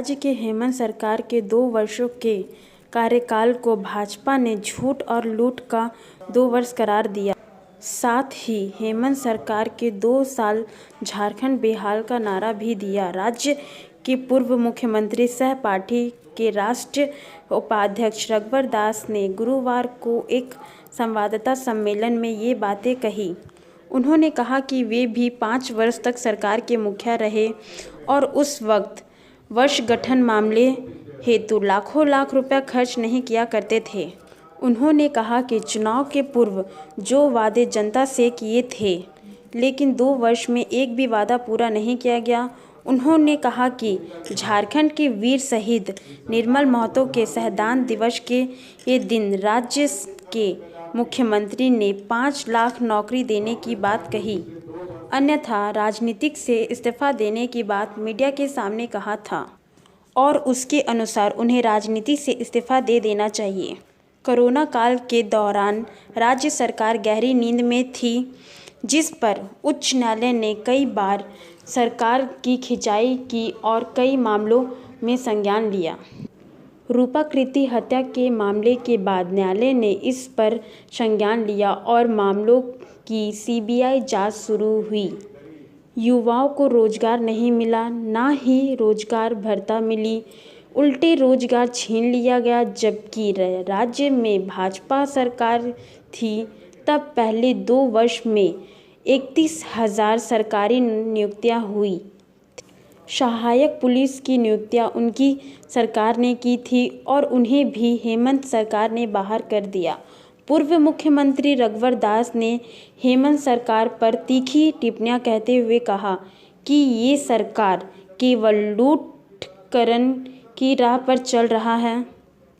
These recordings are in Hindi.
राज्य के हेमंत सरकार के 2 वर्षों के कार्यकाल को भाजपा ने झूठ और लूट का 2 वर्ष करार दिया। साथ ही हेमंत सरकार के 2 साल झारखंड बेहाल का नारा भी दिया। राज्य के पूर्व मुख्यमंत्री सह पार्टी के राष्ट्रीय उपाध्यक्ष रघुवर दास ने गुरुवार को एक संवाददाता सम्मेलन में ये बातें कही। उन्होंने कहा कि वे भी 5 वर्ष तक सरकार के मुखिया रहे और उस वक्त वर्ष गठन मामले हेतु लाखों लाख रुपया खर्च नहीं किया करते थे। उन्होंने कहा कि चुनाव के पूर्व जो वादे जनता से किए थे, लेकिन 2 वर्ष में एक भी वादा पूरा नहीं किया गया। उन्होंने कहा कि झारखंड के वीर शहीद निर्मल महतो के शहीदान दिवस के ये दिन राज्य के मुख्यमंत्री ने 5 लाख नौकरी देने की बात कही, अन्यथा राजनीतिक से इस्तीफा देने की बात मीडिया के सामने कहा था और उसके अनुसार उन्हें राजनीति से इस्तीफा दे देना चाहिए। कोरोना काल के दौरान राज्य सरकार गहरी नींद में थी, जिस पर उच्च न्यायालय ने कई बार सरकार की खिंचाई की और कई मामलों में संज्ञान लिया। रूपाकृति हत्या के मामले के बाद न्यायालय ने इस पर संज्ञान लिया और मामलों की सीबीआई जांच शुरू हुई। युवाओं को रोजगार नहीं मिला, ना ही रोजगार भत्ता मिली, उल्टे रोजगार छीन लिया गया। जबकि राज्य में भाजपा सरकार थी तब पहले 2 वर्ष में 31,000 सरकारी नियुक्तियां हुई। सहायक पुलिस की नियुक्तियां उनकी सरकार ने की थी और उन्हें भी हेमंत सरकार ने बाहर कर दिया। पूर्व मुख्यमंत्री रघुवर दास ने हेमंत सरकार पर तीखी टिप्पणियां कहते हुए कहा कि ये सरकार केवल लूटकरण की राह पर चल रहा है,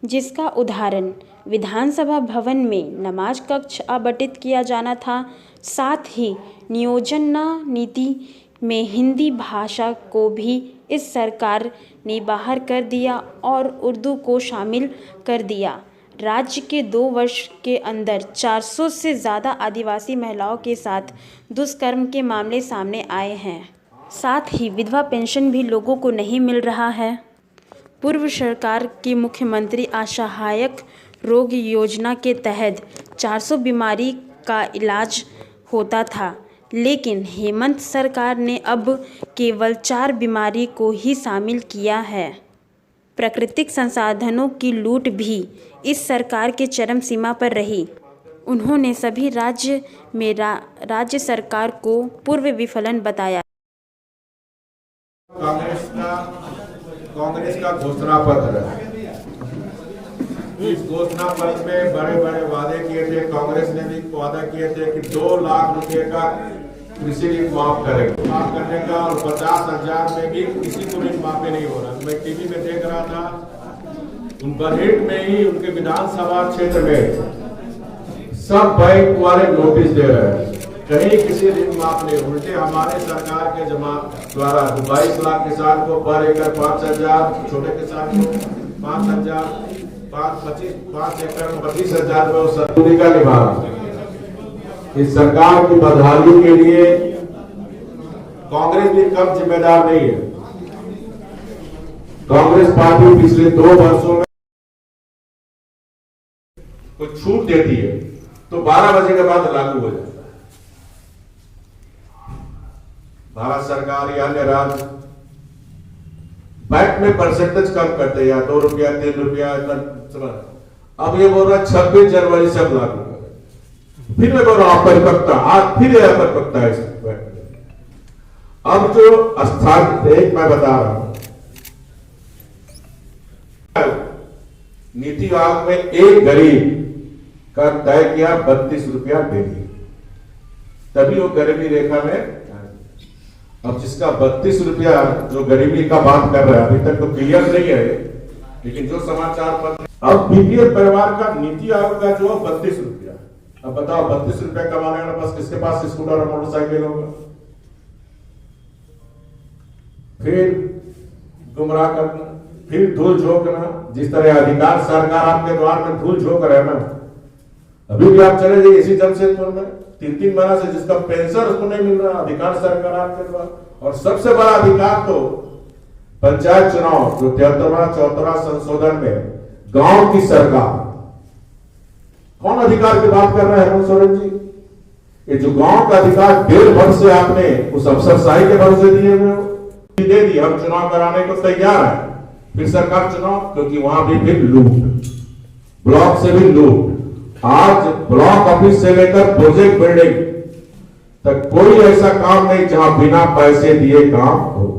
जिसका उदाहरण विधानसभा भवन में नमाज कक्ष आवंटित किया जाना था। साथ ही नियोजन नीति में हिंदी भाषा को भी इस सरकार ने बाहर कर दिया और उर्दू को शामिल कर दिया। राज्य के 2 वर्ष के अंदर 400 से ज़्यादा आदिवासी महिलाओं के साथ दुष्कर्म के मामले सामने आए हैं। साथ ही विधवा पेंशन भी लोगों को नहीं मिल रहा है। पूर्व सरकार के मुख्यमंत्री असहायक रोग योजना के तहत 400 बीमारी का इलाज होता था, लेकिन हेमंत सरकार ने अब केवल 4 बीमारी को ही शामिल किया है। प्राकृतिक संसाधनों की लूट भी इस सरकार के चरम सीमा पर रही। उन्होंने सभी राज्य सरकार को पूर्व विफलन बताया। कांग्रेस का घोषणा पत्र है। इस घोषणा पत्र में बड़े बड़े वादे किए थे। कांग्रेस ने भी वादा किए थे कि 2 लाख रुपए का कृषि ऋण माफ करेंगे, माफ करने का, और 50,000 में भी किसी को ऋण माफी नहीं हो रहा। मैं टीवी में देख रहा था, उन बजट में ही उनके विधानसभा क्षेत्र में सब बैंक वाले नोटिस दे रहे हैं, कहीं किसी ऋण माफ नहीं। उल्टे हमारे सरकार के जमा द्वारा 22 लाख किसान को पर एकड़ 5,000, छोटे किसान को 5,000, 5 एकड़ 25,000 रुपये का निभा। इस सरकार की बदहाली के लिए कांग्रेस भी कम जिम्मेदार नहीं है। कांग्रेस पार्टी पिछले 2 वर्षों में कुछ छूट देती है तो 12 बजे के बाद लागू हो जाता है। भारत सरकार या अन्य राज्य बैंक में परसेंटेज कम करते हैं, या 2 रुपया 3 रुपया इतना। अब ये बोल रहा है 26 जनवरी से अब लागू करें। फिर मैं बोल रहा हूं परिपक्वता, आज फिर यह परिपक्वता है। अब जो स्थान एक मैं बता रहा हूं, नीति आयोग में एक गरीब का तय किया 32 रुपया डेली, तभी वो गरीबी रेखा में। अब जिसका 32 रुपया जो गरीबी का बात कर रहा है, अभी तक तो क्लियर नहीं है, लेकिन जो समाचार पत्र, अब बीपीएल परिवार का नीति आयोग का जो 32 रुपया। अब बताओ 32 रुपया कमाने वाला बस किसके पास स्कूटर और मोटरसाइकिल होगा? फिर गुमराह करना, फिर धूल झोंकना। जिस तरह अधिकार सरकार आपके द्वार में धूल झोंक रहे हैं ना, अभी भी आप चले जाइए इसी जमशेदपुर में 3-3 महीना से जिसका पेंशन उसको नहीं मिल रहा, अधिकार सरकार आपके द्वार। और सबसे बड़ा अधिकार तो पंचायत चुनाव जो 73वां संशोधन में गांव की सरकार, कौन अधिकार की बात कर रहे हैं हेमंत सोरेन जी? ये जो गांव का अधिकार 1.5 वर्ष से आपने उस अफसरशाही के भरोसे दिए हुए हो, दे दी, हम चुनाव कराने को तैयार है, फिर सरकार चुनाव, क्योंकि वहां भी फिर लूट, ब्लॉक से भी लूट। आज ब्लॉक ऑफिस से लेकर प्रोजेक्ट बिल्डिंग तक कोई ऐसा काम नहीं जहां बिना पैसे दिए काम हो।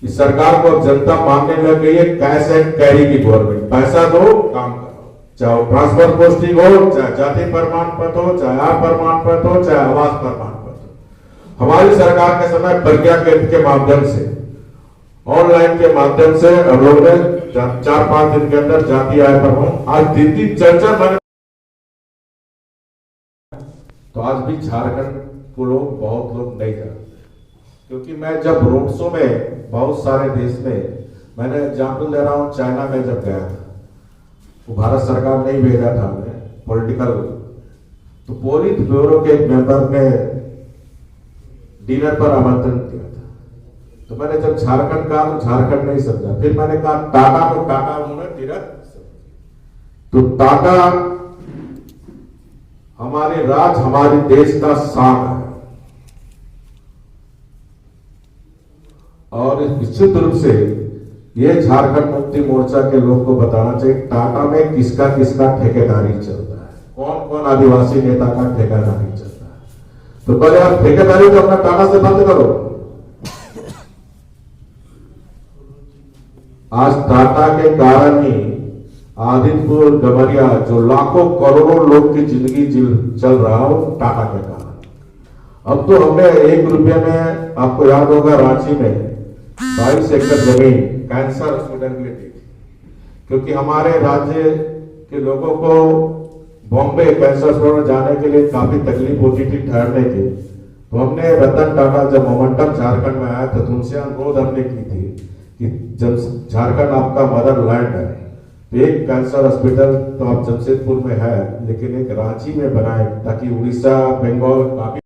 इस सरकार को अब जनता मानने लग गई है कैश एंड कैरी की गवर्नमेंट, पैसा दो काम करो, चाहे ट्रांसफर पोस्टिंग हो, चाहे जाति प्रमाण पत्र हो, चाहे आय प्रमाण पत्र हो, चाहे आवास प्रमाण पत्र। हमारी सरकार के समय प्रज्ञा केंद्र के माध्यम से, ऑनलाइन के माध्यम से हम लोग ने 4-5 दिन के अंदर जाति आय प्रमाण, आज 3-3 4-4 तो आज भी झारखंड को लोग, बहुत लोग नहीं जानते। क्योंकि मैं जब रोड शो में बहुत सारे देश में, मैंने एग्जाम्पल दे रहा हूं, चाइना में जब गया था, वो भारत सरकार नहीं भेजा था हमें पॉलिटिकल, तो पोलित ब्यूरो के एक मेंबर ने डिनर पर आमंत्रण दिया था। तो मैंने जब झारखंड कहा तो झारखंड नहीं समझा, फिर मैंने कहा टाटा को टाटा, उन्होंने तीरथ। तो टाटा हमारे राज्य, हमारे देश का शान है, और निश्चित रूप से ये झारखंड मुक्ति मोर्चा के लोग को बताना चाहिए टाटा में किसका किसका ठेकेदारी चलता है, कौन कौन आदिवासी नेता का ठेकेदारी चलता है। तो पहले आप ठेकेदारी तो अपना टाटा से बंद करो। आज टाटा के कारण ही आदित्यपुर गमरिया जो लाखों करोड़ों लोग की जिंदगी चल रहा हो, टाटा के कारण। अब तो हमने 1 रुपये में, आपको याद होगा रांची में 22 एकड़ जमीन कैंसर हॉस्पिटल के लिए दी थी, क्योंकि हमारे राज्य के लोगों को बॉम्बे कैंसर हॉस्पिटल में जाने के लिए काफी तकलीफ होती थी ठहरने की। तो हमने रतन टाटा जब मोमेंटम झारखंड में आया तो उनसे अनुरोध हमने की थी कि जब झारखंड आपका मदर लैंड है, तो एक कैंसर हॉस्पिटल तो आप जमशेदपुर में है, लेकिन एक रांची में बनाए, ताकि उड़ीसा, बंगाल काफी